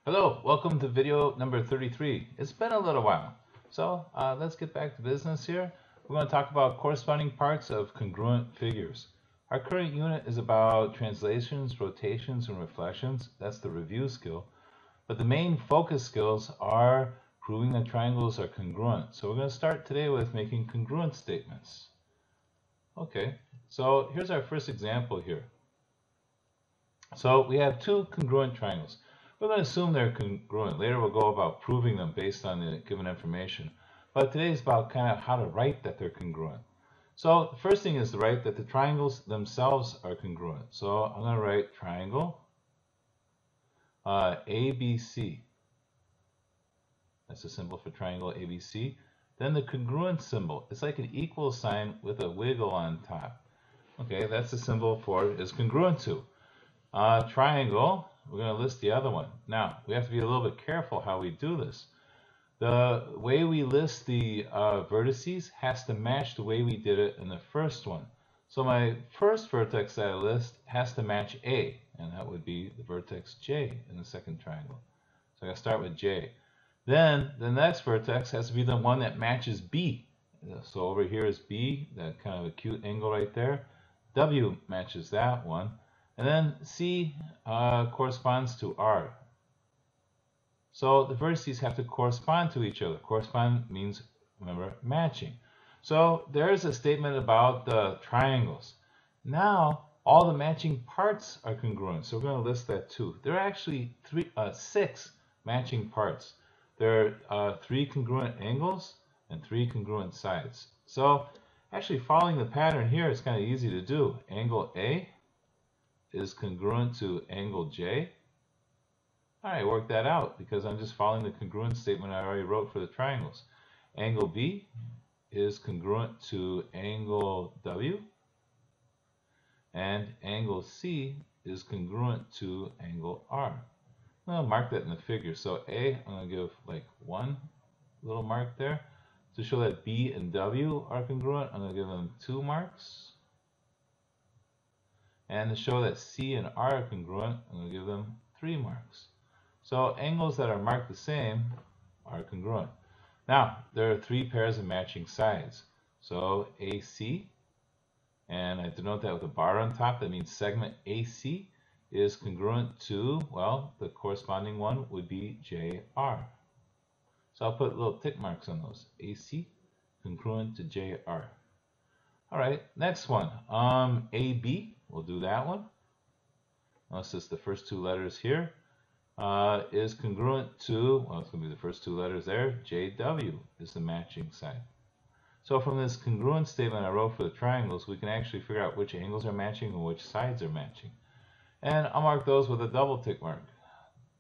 Hello, welcome to video number 33. It's been a little while, so let's get back to business here. We're going to talk about corresponding parts of congruent figures. Our current unit is about translations, rotations, and reflections. That's the review skill. But the main focus skills are proving that triangles are congruent. So we're going to start today with making congruent statements. Okay, so here's our first example here. So we have two congruent triangles. We're going to assume they're congruent. Later we'll go about proving them based on the given information. But today is about kind of how to write that they're congruent. So the first thing is to write that the triangles themselves are congruent. So I'm going to write triangle ABC. That's a symbol for triangle ABC. Then the congruent symbol. It's like an equal sign with a wiggle on top. Okay, that's the symbol for is congruent to. Triangle, we're going to list the other one. Now, we have to be a little bit careful how we do this. The way we list the vertices has to match the way we did it in the first one. So my first vertex that I list has to match A, and that would be the vertex J in the second triangle. So I got to start with J. Then the next vertex has to be the one that matches B. So over here is B, that kind of acute angle right there. W matches that one. And then C corresponds to R. So the vertices have to correspond to each other. Correspond means, remember, matching. So there's a statement about the triangles. Now, all the matching parts are congruent. So we're going to list that too. There are actually six matching parts. There are 3 congruent angles and 3 congruent sides. So actually following the pattern here is kind of easy to do. Angle A is congruent to angle J. All right, work that out because I'm just following the congruent statement I already wrote for the triangles. Angle B is congruent to angle W. And angle C is congruent to angle R. I'll mark that in the figure. So A, I'm going to give like one little mark there. To show that B and W are congruent, I'm going to give them 2 marks. And to show that C and R are congruent, I'm going to give them 3 marks. So angles that are marked the same are congruent. Now, there are 3 pairs of matching sides. So AC, and I denote that with a bar on top. That means segment AC is congruent to, well, the corresponding one would be JR. So I'll put little tick marks on those. AC, congruent to JR. All right, next one. AB, we'll do that one. Unless it's the first 2 letters here. Is congruent to, well, it's going to be the first 2 letters there. JW is the matching side. So from this congruent statement I wrote for the triangles, we can actually figure out which angles are matching and which sides are matching. And I'll mark those with a double tick mark.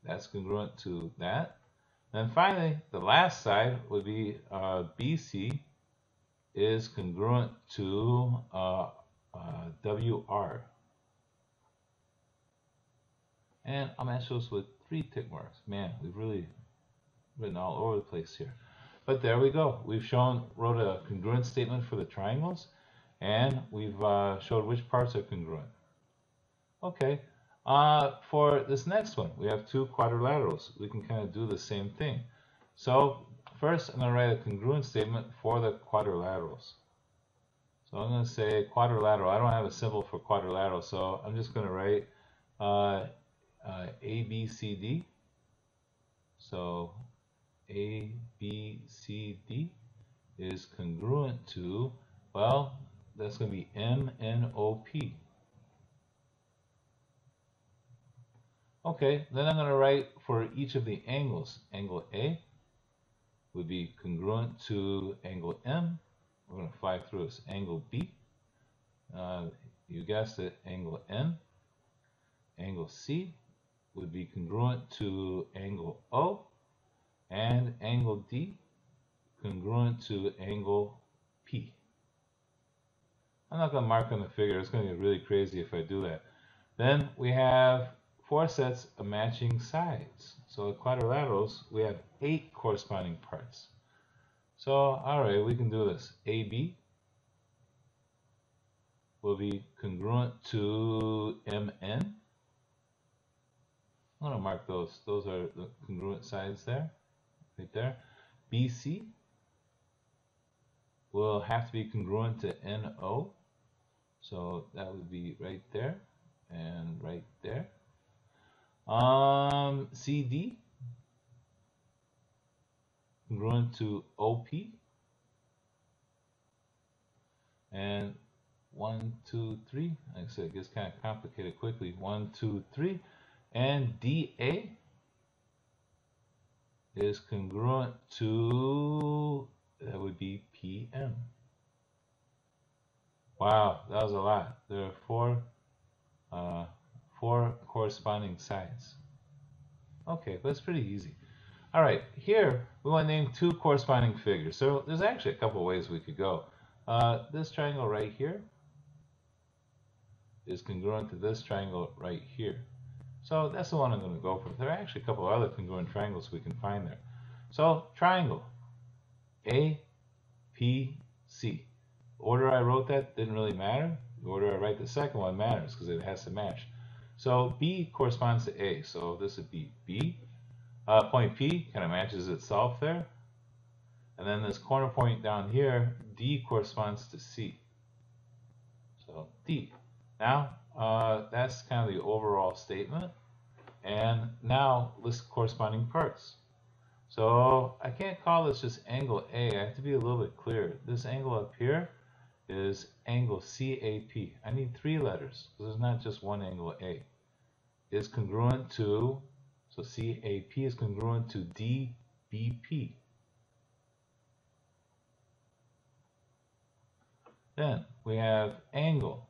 That's congruent to that. And finally, the last side would be BC is congruent to WR. And I'll match those with 3 tick marks. Man, we've really written all over the place here. But there we go. We've wrote a congruent statement for the triangles, and we've showed which parts are congruent. Okay, for this next one, we have 2 quadrilaterals. We can kind of do the same thing. So first, I'm going to write a congruent statement for the quadrilaterals. So I'm going to say quadrilateral. I don't have a symbol for quadrilateral, so I'm just going to write ABCD. So ABCD is congruent to, well, that's going to be MNOP. Okay, then I'm going to write for each of the angles. Angle A would be congruent to angle M. We're going to fly through this. Angle B, you guessed it, angle N. Angle C would be congruent to angle O. And angle D congruent to angle P. I'm not going to mark on the figure. It's going to get really crazy if I do that. Then we have 4 sets of matching sides. So the quadrilaterals, we have 8 corresponding parts. So, all right, we can do this. AB will be congruent to MN. I'm going to mark those. Those are the congruent sides there, right there. BC will have to be congruent to NO. So that would be right there and right there. CD congruent to OP. And 1, 2, 3. Like I said, it gets kind of complicated quickly. 1, 2, 3. And DA is congruent to, that would be PM. Wow, that was a lot. There are four corresponding sides. Okay, that's pretty easy. All right, here we want to name two corresponding figures. So there's actually a couple ways we could go. This triangle right here is congruent to this triangle right here. So that's the one I'm going to go for. There are actually a couple other congruent triangles we can find there. So triangle APC. Order I wrote that didn't really matter. The order I write the second one matters because it has to match. So B corresponds to A. So this would be B. Point P kind of matches itself there. And then this corner point down here, D corresponds to C. So D. Now, that's kind of the overall statement. And now list corresponding parts. So I can't call this just angle A. I have to be a little bit clearer. This angle up here is angle CAP. I need 3 letters because there's not just one angle A. Is congruent to, so CAP is congruent to DBP. Then we have angle.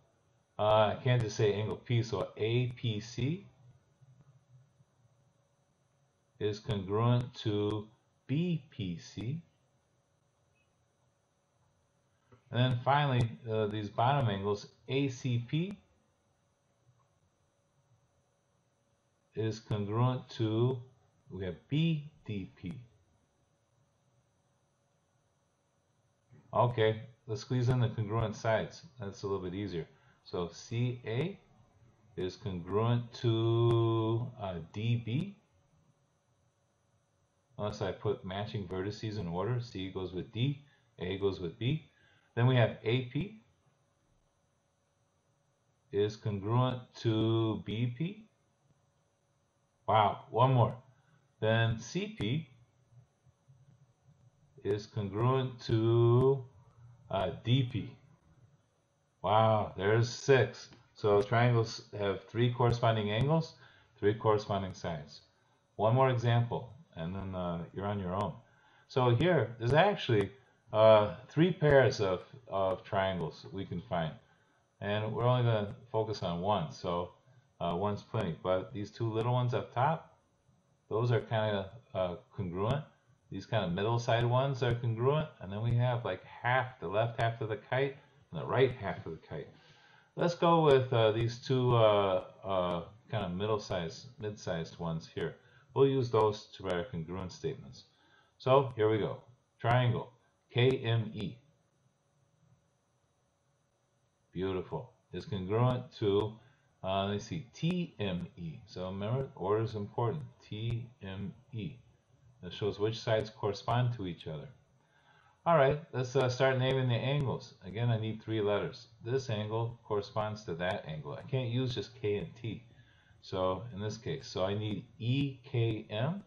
I can't just say angle P, so APC is congruent to BPC. And then finally, these bottom angles, ACP is congruent to, we have BDP. Okay, let's squeeze in the congruent sides. That's a little bit easier. So CA is congruent to DB. Unless I put matching vertices in order. C goes with D, A goes with B. Then we have AP is congruent to BP. Wow, one more. Then CP is congruent to DP. Wow, there's 6. So triangles have 3 corresponding angles, 3 corresponding sides. One more example, and then you're on your own. So here, there's actually 3 pairs of triangles we can find. And we're only going to focus on one, so one's plenty. But these 2 little ones up top, those are kind of congruent. These kind of middle-sided ones are congruent. And then we have like half, the left half of the kite and the right half of the kite. Let's go with these 2 kind of mid-sized ones here. We'll use those to write our congruent statements. So here we go. Triangle, KME. Beautiful. Is congruent to, let's see, TME. So remember, order is important. TME. That shows which sides correspond to each other. All right, let's start naming the angles. Again, I need 3 letters. This angle corresponds to that angle. I can't use just K and T. So in this case, so I need EKM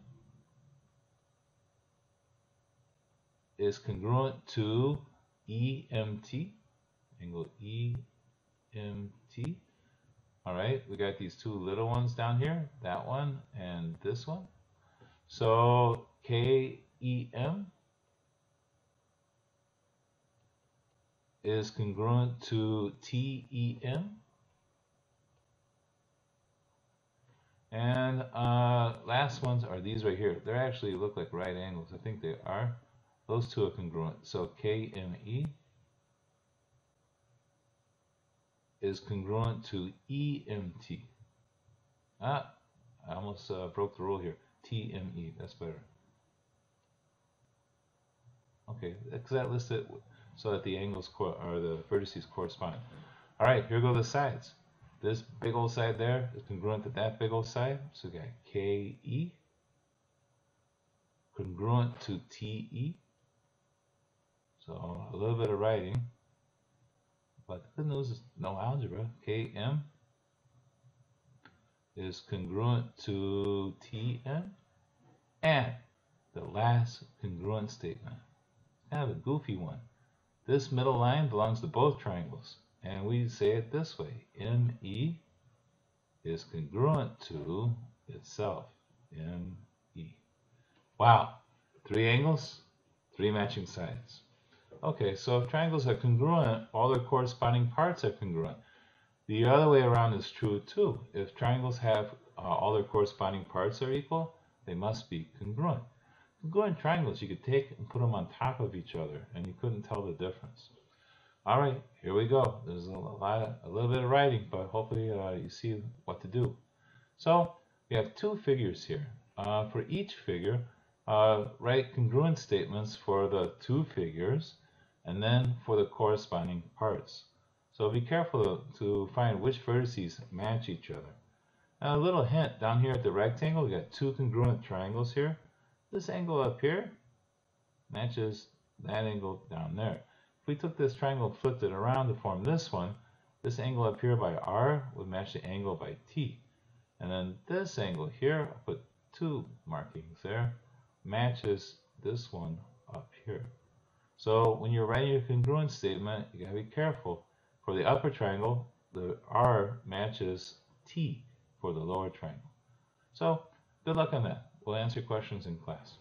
is congruent to EMT. Angle EMT. All right, we got these 2 little ones down here, that one and this one. So KEM is congruent to TEM. And last ones are these right here. They actually look like right angles. I think they are. Those 2 are congruent. So KME is congruent to EMT. I almost broke the rule here. TME, that's better. Okay, because that lists it so that the angles or the vertices correspond. All right, here go the sides. This big old side there is congruent to that big old side. So we got KE congruent to TE. So a little bit of writing. But the good news is no algebra. Km is congruent to Tn. And the last congruent statement, kind of a goofy one. This middle line belongs to both triangles. And we say it this way. ME is congruent to itself. ME. Wow. 3 angles, 3 matching sides. Okay, so if triangles are congruent, all their corresponding parts are congruent. The other way around is true too. If triangles have all their corresponding parts are equal, they must be congruent. Congruent triangles you could take and put them on top of each other, and you couldn't tell the difference. All right, here we go. There's a little bit of writing, but hopefully you see what to do. So we have 2 figures here. For each figure, write congruent statements for the 2 figures, and then for the corresponding parts. So be careful to find which vertices match each other. Now a little hint, down here at the rectangle, we got 2 congruent triangles here. This angle up here matches that angle down there. If we took this triangle and flipped it around to form this one, this angle up here by R would match the angle by T. And then this angle here, I'll put 2 markings there, matches this one up here. So when you're writing your congruent statement, you gotta be careful. For the upper triangle, the R matches T for the lower triangle. So good luck on that. We'll answer questions in class.